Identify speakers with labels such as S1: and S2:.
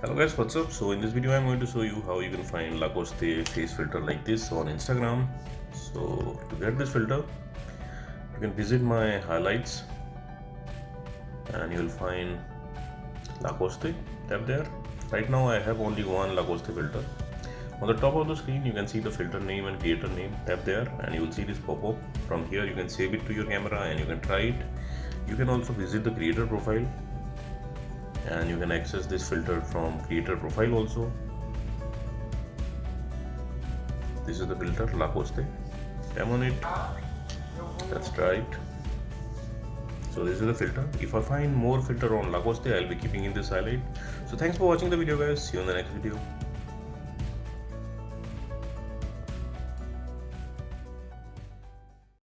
S1: Hello guys, what's up? So in this video I'm going to show you how you can find Lacoste face filter like this on Instagram. So to get this filter, you can visit my highlights and you will find Lacoste. Tap there. Right now I have only one Lacoste filter. On the top of the screen you can see the filter name and creator name. Tap there and you will see this pop-up. From here you can save it to your camera and you can try it. You can also visit the creator profile and you can access this filter from creator profile also. This is the filter Lacoste. Tap on it. Let's try it. So this is the filter. If I find more filter on Lacoste, I'll be keeping in this highlight. So thanks for watching the video guys. See you in the next video.